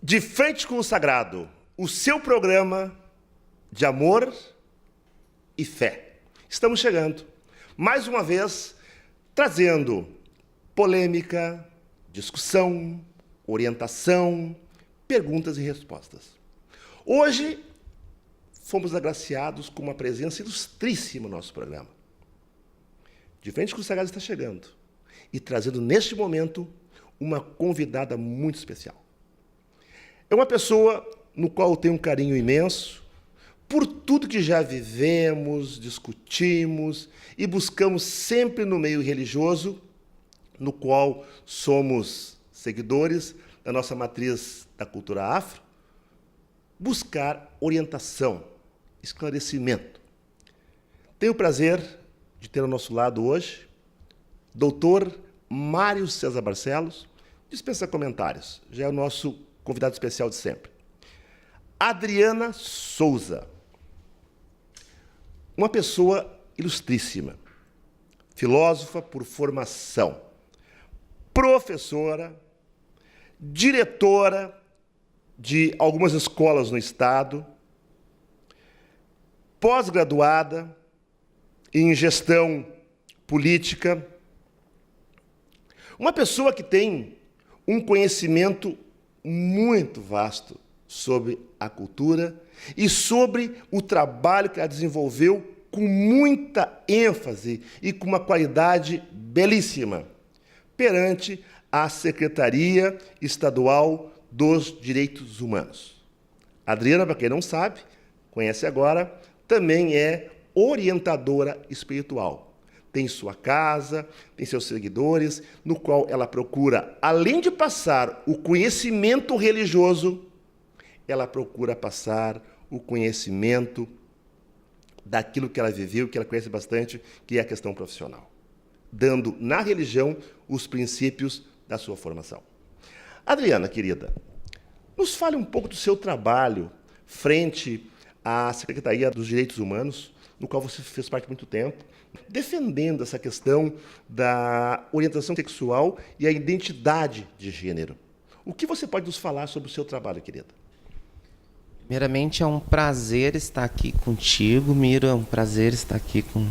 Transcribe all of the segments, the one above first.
De Frente com o Sagrado, o seu programa de amor e fé. Estamos chegando, mais uma vez, trazendo polêmica, discussão, orientação, perguntas e respostas. Hoje, fomos agraciados com uma presença ilustríssima no nosso programa. De Frente com o Sagrado está chegando e trazendo, neste momento, uma convidada muito especial. É uma pessoa no qual eu tenho um carinho imenso, por tudo que já vivemos, discutimos e buscamos sempre no meio religioso, no qual somos seguidores da nossa matriz da cultura afro, buscar orientação, esclarecimento. Tenho o prazer de ter ao nosso lado hoje Dr. Mário César Barcelos, dispensa comentários, já é o nosso convidado especial de sempre. Adriana Souza, uma pessoa ilustríssima, filósofa por formação, professora, diretora de algumas escolas no estado, pós-graduada em gestão política, uma pessoa que tem um conhecimento muito vasto sobre a cultura e sobre o trabalho que ela desenvolveu com muita ênfase e com uma qualidade belíssima perante a Secretaria Estadual dos Direitos Humanos. A Adriana, para quem não sabe, conhece agora, também é orientadora espiritual. Tem sua casa, tem seus seguidores, no qual ela procura, além de passar o conhecimento religioso, ela procura passar o conhecimento daquilo que ela viveu, que ela conhece bastante, que é a questão profissional, dando na religião os princípios da sua formação. Adriana, querida, nos fale um pouco do seu trabalho frente à Secretaria dos Direitos Humanos, no qual você fez parte há muito tempo, defendendo essa questão da orientação sexual e a identidade de gênero. O que você pode nos falar sobre o seu trabalho, querida? Primeiramente, é um prazer estar aqui contigo, Miro, é um prazer estar aqui com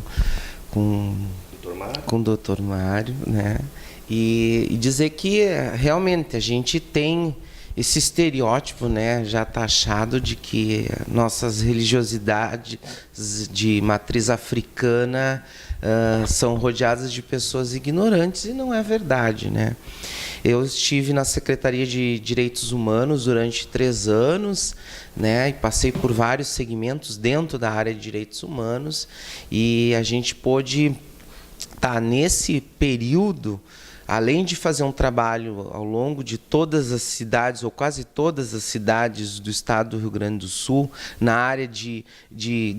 o Dr. Mário, né? E dizer que realmente a gente tem esse estereótipo, né, já taxado de que nossas religiosidades de matriz africana são rodeadas de pessoas ignorantes, e não é verdade, né? Eu estive na Secretaria de Direitos Humanos durante 3 anos, né, e passei por vários segmentos dentro da área de direitos humanos, e a gente pôde estar nesse período, além de fazer um trabalho ao longo de todas as cidades, ou quase todas as cidades do estado do Rio Grande do Sul, na área de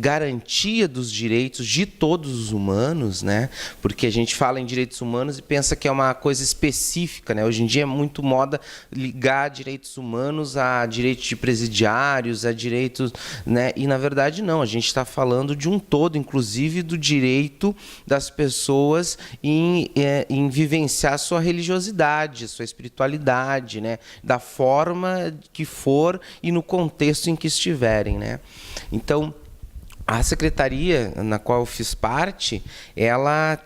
garantia dos direitos de todos os humanos, né? Porque a gente fala em direitos humanos e pensa que é uma coisa específica, né? Hoje em dia é muito moda ligar direitos humanos a direitos de presidiários, a direitos, né? E, na verdade, não. A gente está falando de um todo, inclusive do direito das pessoas em vivenciar sua religiosidade, sua espiritualidade, né? Da forma que for e no contexto em que estiverem, né? Então, a secretaria na qual eu fiz parte, ela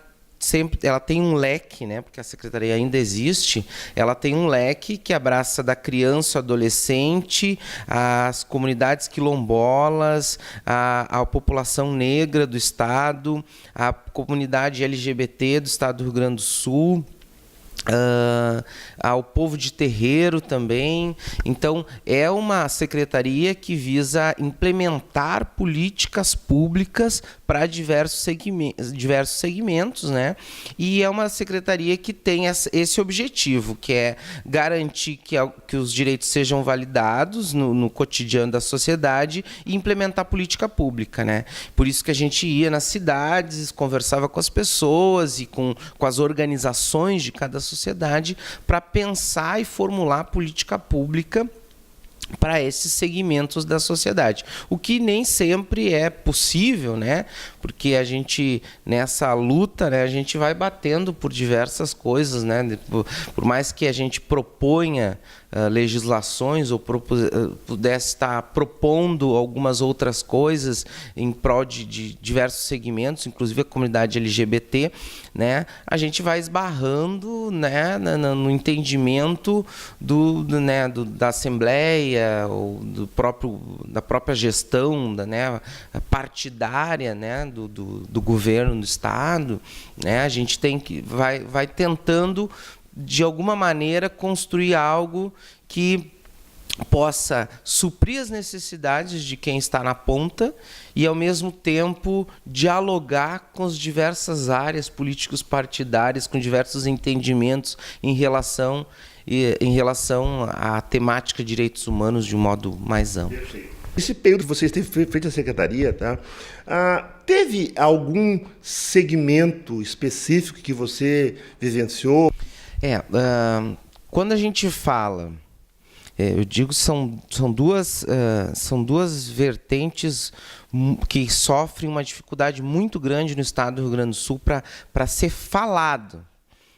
tem um leque, né? Porque a secretaria ainda existe, ela tem um leque que abraça da criança, adolescente, as comunidades quilombolas, a população negra do estado, a comunidade LGBT do estado do Rio Grande do Sul, ao povo de terreiro também. Então, é uma secretaria que visa implementar políticas públicas para diversos segmentos, né? E é uma secretaria que tem esse objetivo, que é garantir que os direitos sejam validados no cotidiano da sociedade e implementar política pública, né? Por isso que a gente ia nas cidades, conversava com as pessoas e com as organizações de cada sociedade para pensar e formular política pública para esses segmentos da sociedade, o que nem sempre é possível, né? Porque a gente, nessa luta, né, a gente vai batendo por diversas coisas, né? Por mais que a gente proponha legislações ou pudesse estar propondo algumas outras coisas em prol de diversos segmentos, inclusive a comunidade LGBT, né? A gente vai esbarrando, né, no entendimento da Assembleia ou da própria gestão, né, partidária, né, do governo do Estado, né? A gente vai tentando de alguma maneira construir algo que possa suprir as necessidades de quem está na ponta e, ao mesmo tempo, dialogar com as diversas áreas políticos partidárias, com diversos entendimentos em relação à temática de direitos humanos de um modo mais amplo. Esse período que vocês têm feito a secretaria, tá? Teve algum segmento específico que você vivenciou? Quando a gente fala, eu digo são duas vertentes que sofrem uma dificuldade muito grande no estado do Rio Grande do Sul para ser falado.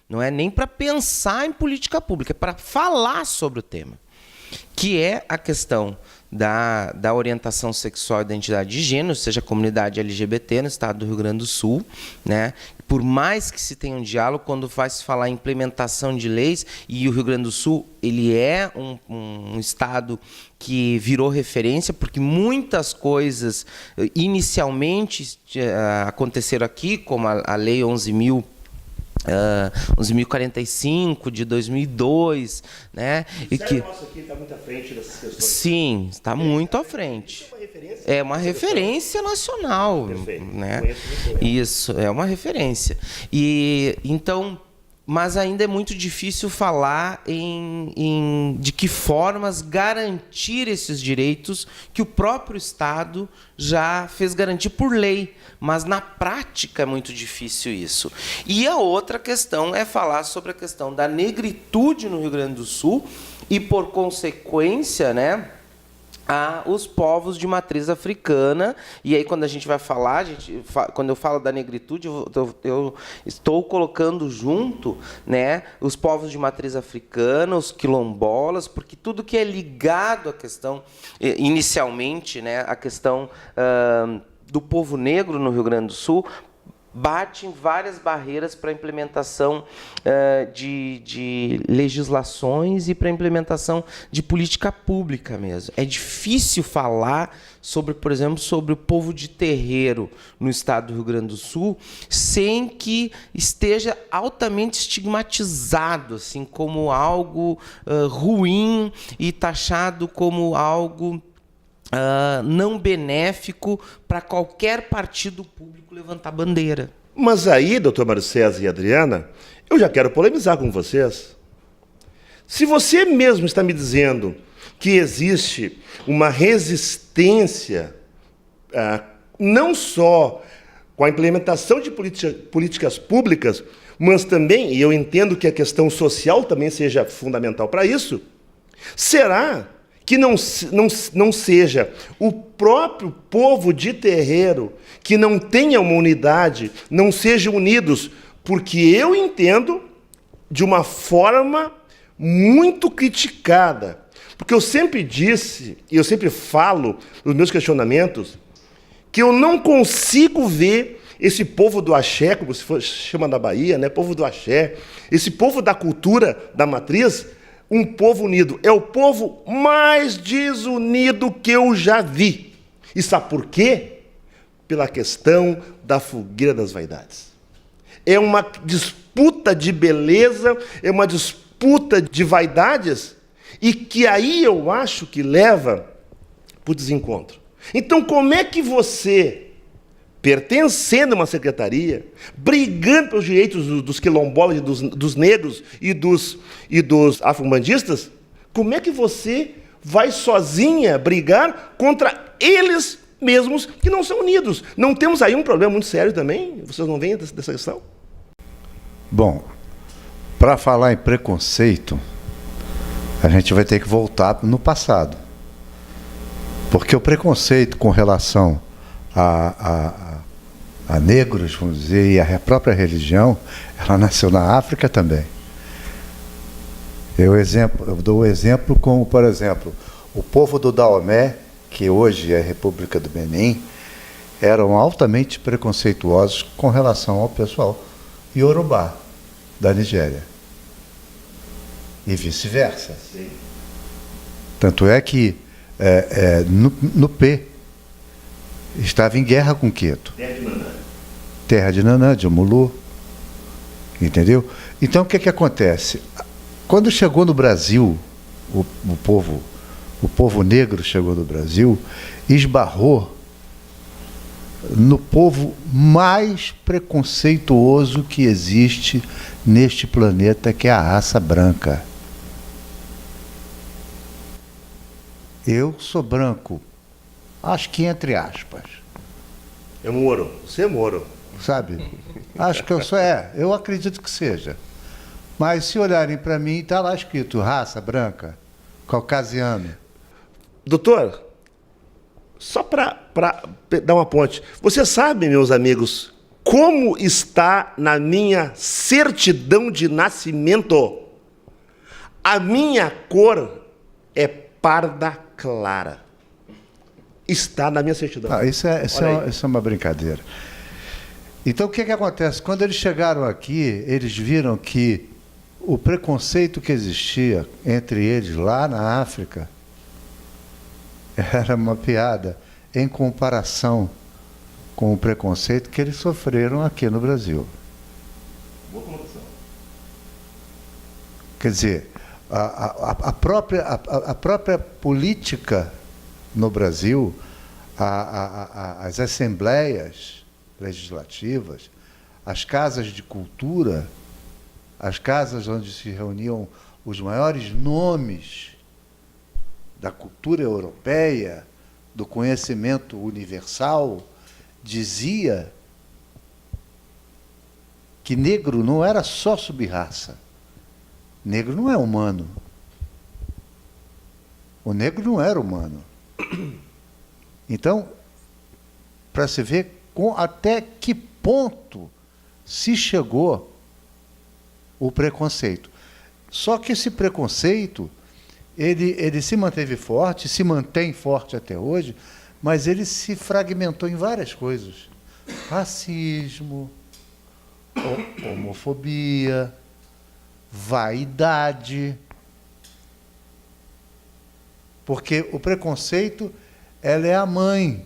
Não é nem para pensar em política pública, é para falar sobre o tema, que é a questão da orientação sexual e identidade de gênero, seja a comunidade LGBT no estado do Rio Grande do Sul, né? Por mais que se tenha um diálogo, quando vai se falar em implementação de leis, e o Rio Grande do Sul ele é um estado que virou referência, porque muitas coisas inicialmente aconteceram aqui, como a Lei 11.045 de 2002, né? E que nossa aqui está muito à frente dessas questões. Sim, está muito à frente. É uma referência nacional, né? Isso, é uma referência. E então, mas ainda é muito difícil falar de que formas garantir esses direitos que o próprio Estado já fez garantir por lei, mas na prática é muito difícil isso. E a outra questão é falar sobre a questão da negritude no Rio Grande do Sul e, por consequência, né, os povos de matriz africana. E aí, quando a gente vai falar, quando eu falo da negritude, eu estou colocando junto, né, os povos de matriz africana, os quilombolas, porque tudo que é ligado à questão, inicialmente, né, a questão do povo negro no Rio Grande do Sul, bate em várias barreiras para a implementação de legislações e para a implementação de política pública mesmo. É difícil falar sobre, por exemplo, sobre o povo de terreiro no estado do Rio Grande do Sul sem que esteja altamente estigmatizado assim, como algo ruim e taxado como algo não benéfico para qualquer partido público levantar bandeira. Mas aí, doutor Mário César e Adriana, eu já quero polemizar com vocês. Se você mesmo está me dizendo que existe uma resistência, não só com a implementação de políticas públicas, mas também, e eu entendo que a questão social também seja fundamental para isso, será que não seja o próprio povo de terreiro que não tenha uma unidade, não sejam unidos, porque eu entendo de uma forma muito criticada. Porque eu sempre disse, e eu sempre falo nos meus questionamentos, que eu não consigo ver esse povo do axé, como se chama na Bahia, né? Povo do axé, esse povo da cultura da matriz, um povo unido. É o povo mais desunido que eu já vi. E sabe por quê? Pela questão da fogueira das vaidades. É uma disputa de beleza, é uma disputa de vaidades, e que aí eu acho que leva para o desencontro. Então, como é que você, pertencendo a uma secretaria, brigando pelos direitos dos quilombolas, dos negros e dos afro-umbandistas, como é que você vai sozinha brigar contra eles mesmos que não são unidos? Não temos aí um problema muito sério também? Vocês não veem dessa questão? Bom, Para falar em preconceito, a gente vai ter que voltar no passado. Porque o preconceito com relação a negros, vamos dizer, e a própria religião, ela nasceu na África também. Eu dou o exemplo como, por exemplo, o povo do Daomé, que hoje é a República do Benin, eram altamente preconceituosos com relação ao pessoal Yorubá da Nigéria. E vice-versa. Tanto é que no P estava em guerra com Queto. Terra de Nanã, de Mulu. Entendeu? Então, o que acontece? Quando chegou no Brasil, o povo negro chegou no Brasil, esbarrou no povo mais preconceituoso que existe neste planeta, que é a raça branca. Eu sou branco, acho que entre aspas. É Moro, você é Moro. Sabe? Acho que eu sou, eu acredito que seja. Mas se olharem para mim, está lá escrito raça branca, caucasiano. Doutor, só para dar uma ponte, você sabe, meus amigos, como está na minha certidão de nascimento? A minha cor é parda clara. Está na minha certidão. Isso é uma brincadeira. Então, o que acontece? Quando eles chegaram aqui, eles viram que o preconceito que existia entre eles lá na África era uma piada em comparação com o preconceito que eles sofreram aqui no Brasil. Boa colocação. Quer dizer, a própria política no Brasil, as assembleias legislativas, as casas de cultura, as casas onde se reuniam os maiores nomes da cultura europeia, do conhecimento universal, dizia que negro não era só sub-raça. Negro não é humano. O negro não era humano. Então, para se ver até que ponto se chegou o preconceito. Só que esse preconceito, ele se manteve forte, se mantém forte até hoje, mas ele se fragmentou em várias coisas. Racismo, homofobia, vaidade. Porque o preconceito, ela é a mãe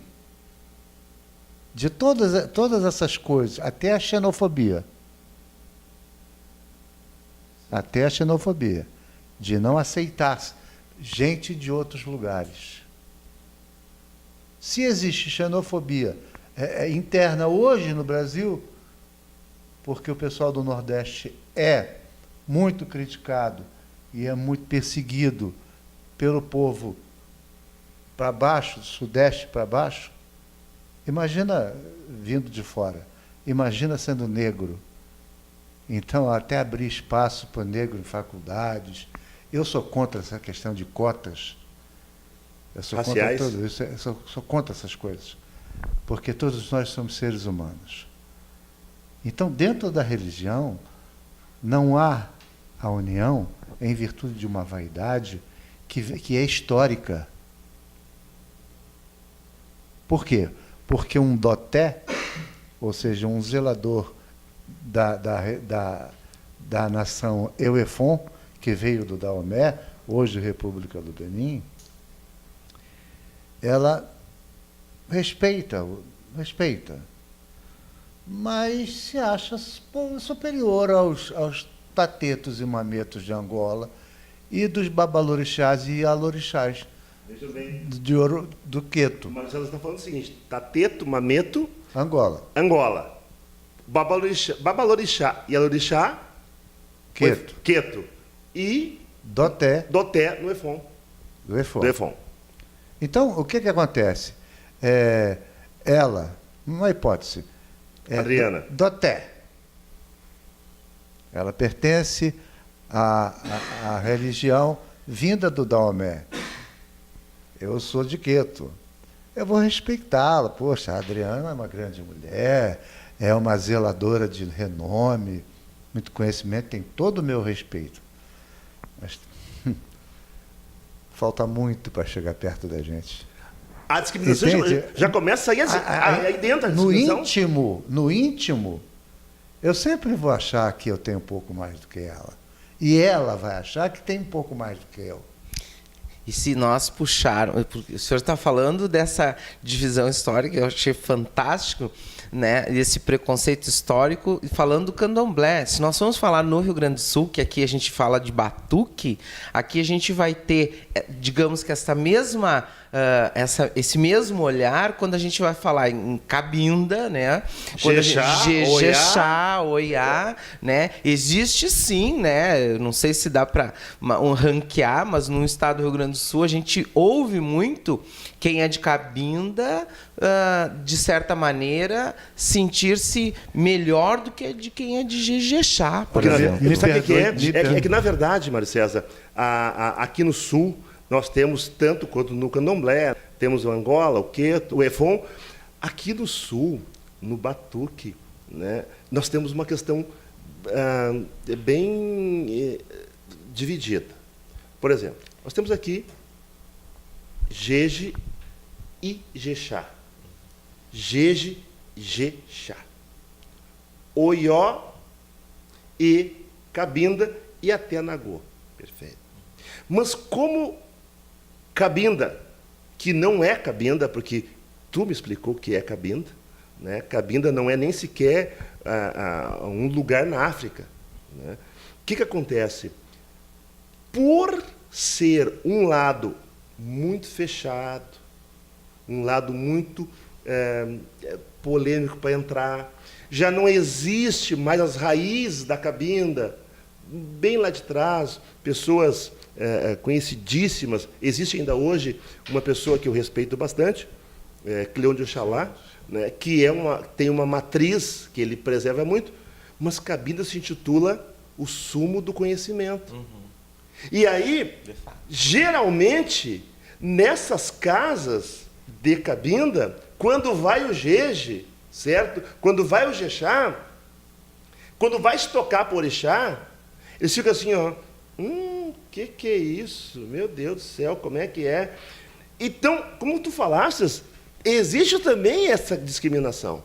de todas essas coisas, até a xenofobia. Até a xenofobia, de não aceitar gente de outros lugares. Se existe xenofobia interna hoje no Brasil, porque o pessoal do Nordeste é muito criticado e é muito perseguido pelo povo para baixo, do Sudeste para baixo, imagina vindo de fora, imagina sendo negro. Então, até abrir espaço para negro em faculdades. Eu sou contra essa questão de cotas. Eu sou raciais. Contra tudo isso. Eu sou contra essas coisas. Porque todos nós somos seres humanos. Então, dentro da religião, não há a união em virtude de uma vaidade que é histórica. Por quê? Porque um doté, ou seja, um zelador da nação Euefon, que veio do Daomé, hoje República do Benin, ela respeita, mas se acha superior aos tatetos e mametos de Angola e dos babalorixás e alorixás do Queto. Marcelo está falando o seguinte: tateto, mameto, Angola. Babalorixá e alorixá, Queto. E Doté no Efon. do Efon. Do Efon. Então, o que acontece? Ela, uma hipótese, Adriana. Doté, Ela pertence à religião vinda do Daomé. Eu sou de Queto. Eu vou respeitá-la. Poxa, a Adriana é uma grande mulher, é uma zeladora de renome, muito conhecimento, tem todo o meu respeito. Mas falta muito para chegar perto da gente. A discriminação já começa aí dentro da discriminação. No íntimo, eu sempre vou achar que eu tenho um pouco mais do que ela. E ela vai achar que tem um pouco mais do que eu. E se nós puxarmos... O senhor está falando dessa divisão histórica, eu achei fantástico, né, esse preconceito histórico, falando do candomblé. Se nós vamos falar no Rio Grande do Sul, que aqui a gente fala de batuque, aqui a gente vai ter, digamos que essa mesma... esse mesmo olhar quando a gente vai falar em cabinda, né? Jexá, Oiá, né? Existe sim, né? Não sei se dá para ranquear, mas no estado do Rio Grande do Sul a gente ouve muito quem é de cabinda, de certa maneira, sentir-se melhor do que de quem é de Jexá, por exemplo. Sabe o que é que, na verdade, Mário César, aqui no Sul, nós temos, tanto quanto no candomblé, temos o Angola, o Queto, o Efon. Aqui no Sul, no batuque, né, nós temos uma questão bem dividida. Por exemplo, nós temos aqui Jeje e Jexá. Jeje, Jexá. Oió e Cabinda e até Nagô. Perfeito. Mas como cabinda, que não é cabinda, porque tu me explicou que é cabinda, né? Cabinda não é nem sequer um lugar na África, né? O que acontece? Por ser um lado muito fechado, um lado muito polêmico para entrar, já não existe mais as raízes da cabinda, bem lá de trás, pessoas conhecidíssimas. Existe ainda hoje uma pessoa que eu respeito bastante, Cleon de Oxalá, né, que tem uma matriz que ele preserva muito, mas cabinda se intitula o sumo do conhecimento. Uhum. E aí, geralmente, nessas casas de cabinda, quando vai o jeje, certo? Quando vai o jexá, quando vai se tocar por orixá, eles ficam assim, ó, que é isso? Meu Deus do céu, como é que é? Então, como tu falastes, existe também essa discriminação.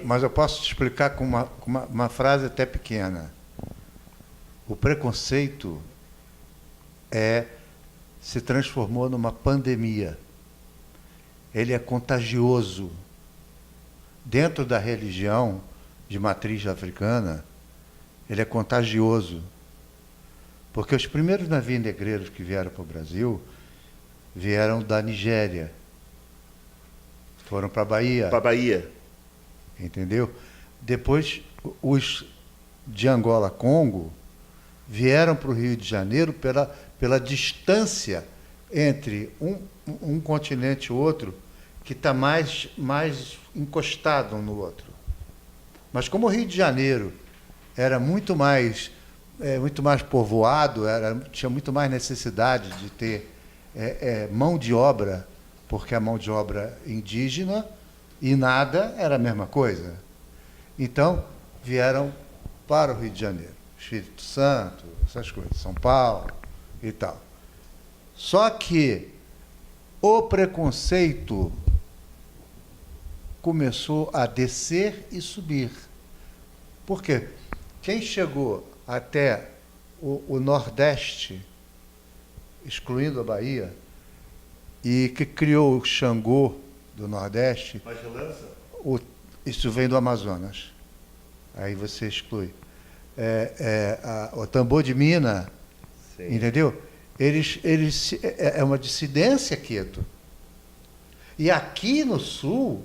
Mas eu posso te explicar com uma frase até pequena. O preconceito se transformou numa pandemia. Ele é contagioso. Dentro da religião de matriz africana, ele é contagioso. Porque os primeiros navios negreiros que vieram para o Brasil vieram da Nigéria. Foram para a Bahia. Para a Bahia. Entendeu? Depois, os de Angola, Congo, vieram para o Rio de Janeiro pela distância entre um continente e outro, que está mais encostado um no outro. Mas como o Rio de Janeiro era muito mais povoado, tinha muito mais necessidade de ter mão de obra, porque a mão de obra indígena e nada era a mesma coisa. Então, vieram para o Rio de Janeiro, Espírito Santo, essas coisas, São Paulo e tal. Só que o preconceito começou a descer e subir. Por quê? Quem chegou até o Nordeste, excluindo a Bahia, e que criou o Xangô do Nordeste, isso vem do Amazonas. Aí você exclui. O tambor de mina, sim, entendeu? É uma dissidência, Queto. E aqui no Sul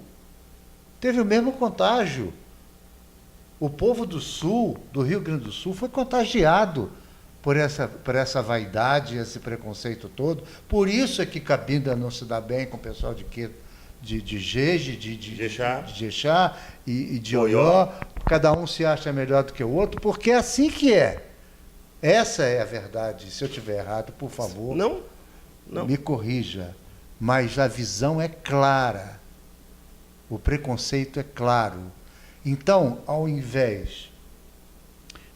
teve o mesmo contágio. O povo do Sul, do Rio Grande do Sul, foi contagiado por essa vaidade, esse preconceito todo. Por isso é que Cabinda não se dá bem com o pessoal de Jeje, de Jexá e de Oió, cada um se acha melhor do que o outro, porque é assim que é. Essa é a verdade. Se eu estiver errado, por favor, Não. me corrija. Mas a visão é clara. O preconceito é claro. Então, ao invés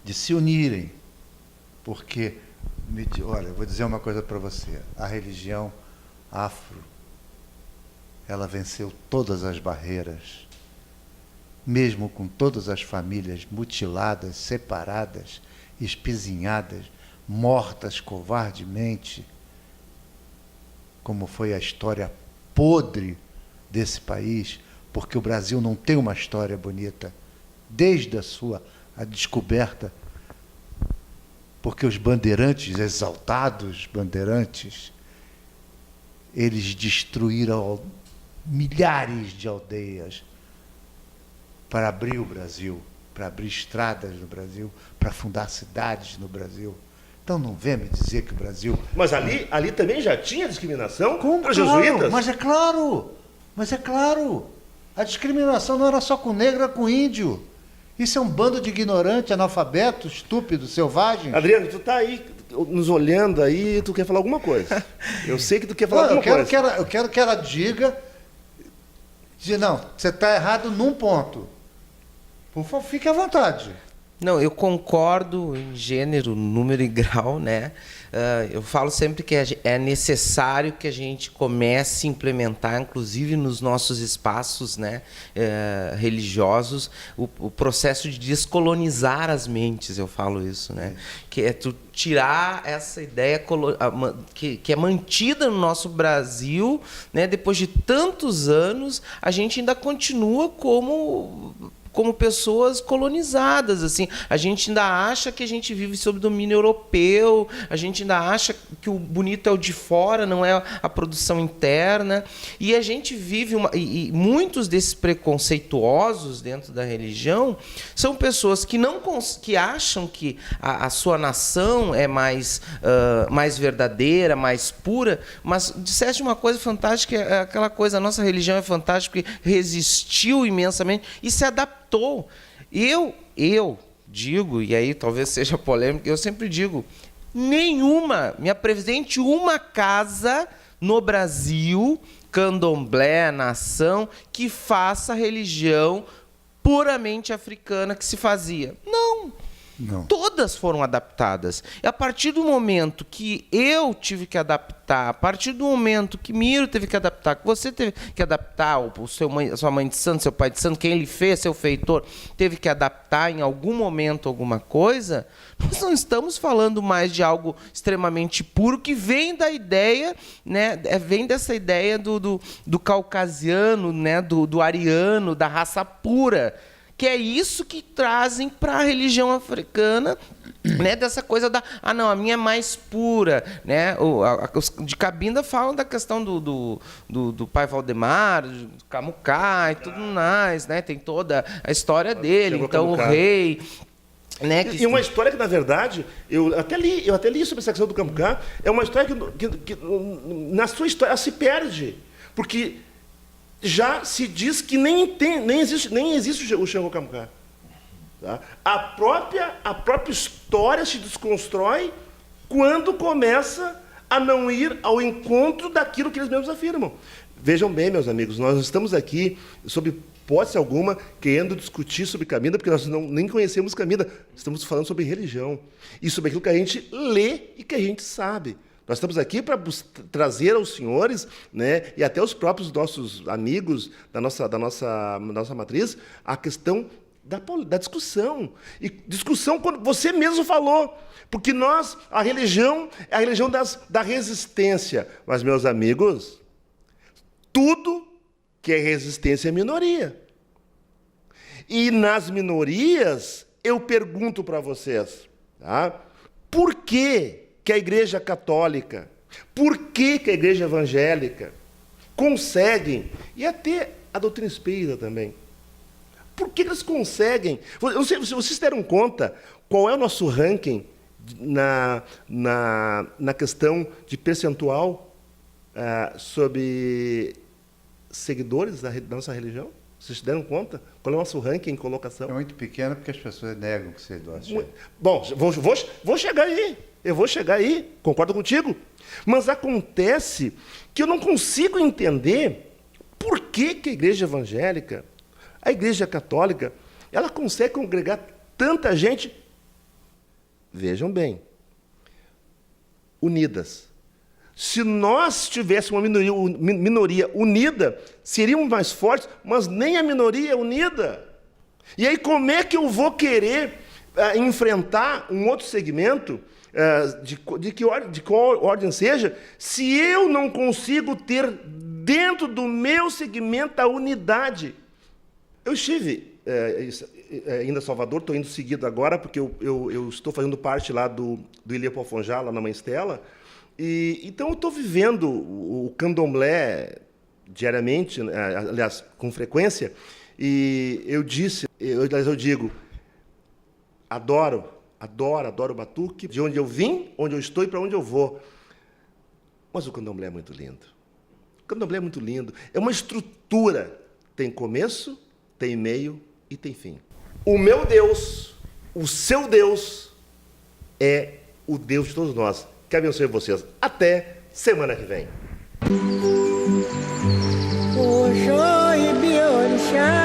de se unirem, porque, olha, eu vou dizer uma coisa para você, a religião afro, ela venceu todas as barreiras, mesmo com todas as famílias mutiladas, separadas, espezinhadas, mortas covardemente, como foi a história podre desse país, porque o Brasil não tem uma história bonita, desde a descoberta, porque os bandeirantes, exaltados bandeirantes, eles destruíram milhares de aldeias para abrir o Brasil, para abrir estradas no Brasil, para fundar cidades no Brasil. Então não venha me dizer que o Brasil... Mas ali também já tinha discriminação para os Claro, jesuítas? mas é claro. A discriminação não era só com negro, era com índio. Isso é um bando de ignorante, analfabeto, estúpido, selvagem. Adriano, tu tá aí nos olhando aí, tu quer falar alguma coisa. Eu sei que tu quer falar alguma coisa. Eu quero que ela diga, não, você está errado num ponto. Por favor, fique à vontade. Não, eu concordo em gênero, número e grau, né? Eu falo sempre que é necessário que a gente comece a implementar, inclusive nos nossos espaços, né, religiosos, o processo de descolonizar as mentes, eu falo isso, né? Que é tu tirar essa ideia que é mantida no nosso Brasil, né? Depois de tantos anos, a gente ainda continua como pessoas colonizadas, assim. A gente ainda acha que a gente vive sob domínio europeu, a gente ainda acha que o bonito é o de fora, não é a produção interna. E a gente vive e muitos desses preconceituosos dentro da religião são pessoas que acham que a sua nação é mais verdadeira, mais pura, mas disseste uma coisa fantástica, é aquela coisa, a nossa religião é fantástica, porque resistiu imensamente e se adaptou. Eu digo, e aí talvez seja polêmico, eu sempre digo, me apresente uma casa no Brasil, candomblé, nação, que faça religião puramente africana que se fazia. Não. Todas foram adaptadas. E a partir do momento que eu tive que adaptar, a partir do momento que Miro teve que adaptar, que você teve que adaptar, a sua mãe de santo, seu pai de santo, quem ele fez, seu feitor, teve que adaptar em algum momento alguma coisa, nós não estamos falando mais de algo extremamente puro, que vem da ideia, né, vem dessa ideia do caucasiano, né, do ariano, da raça pura, que é isso que trazem para a religião africana, né, dessa coisa a minha é mais pura, né? Os de Cabinda falam da questão do pai Valdemar, do Camucá e tudo mais, né? Tem toda a história dele, então o rei, né? E uma história que, na verdade, eu até li sobre essa questão do Camucá, é uma história que na sua história ela se perde, porque já se diz que nem existe o Xangô Camucá. Tá? A própria história se desconstrói quando começa a não ir ao encontro daquilo que eles mesmos afirmam. Vejam bem, meus amigos, nós estamos aqui, sob hipótese alguma, querendo discutir sobre Cabinda, porque nós nem conhecemos Cabinda. Estamos falando sobre religião e sobre aquilo que a gente lê e que a gente sabe. Nós estamos aqui para trazer aos senhores, né, e até os próprios nossos amigos da nossa matriz, a questão da discussão. E discussão quando você mesmo falou. Porque a religião é a religião da resistência. Mas, meus amigos, tudo que é resistência é minoria. E nas minorias, eu pergunto para vocês, tá? Por que a Igreja Católica, por que a Igreja Evangélica conseguem, e até a doutrina espírita também, por que eles conseguem? Eu não sei se vocês deram conta qual é o nosso ranking na questão de percentual sobre seguidores da nossa religião? Vocês se deram conta? Qual é o nosso ranking em colocação? É muito pequeno porque as pessoas negam que ser doce. Bom, vou chegar aí. Eu vou chegar aí, concordo contigo. Mas acontece que eu não consigo entender por que a igreja evangélica, a igreja católica, ela consegue congregar tanta gente, vejam bem, unidas. Se nós tivéssemos uma minoria unida, seríamos mais fortes, mas nem a minoria é unida. E aí como é que eu vou querer enfrentar um outro segmento, de qual ordem seja, se eu não consigo ter dentro do meu segmento a unidade? Eu estive ainda em Salvador, estou indo seguido agora, porque eu estou fazendo parte lá do Ilha Pofonjá, lá na Mãe Estela, então eu estou vivendo o candomblé diariamente, aliás, com frequência, e eu digo, adoro o batuque, de onde eu vim, onde eu estou e para onde eu vou. Mas o candomblé é muito lindo. O candomblé é muito lindo. É uma estrutura. Tem começo, tem meio e tem fim. O meu Deus, o seu Deus, é o Deus de todos nós. Que abençoe vocês. Até semana que vem. Oxói, Biorixá.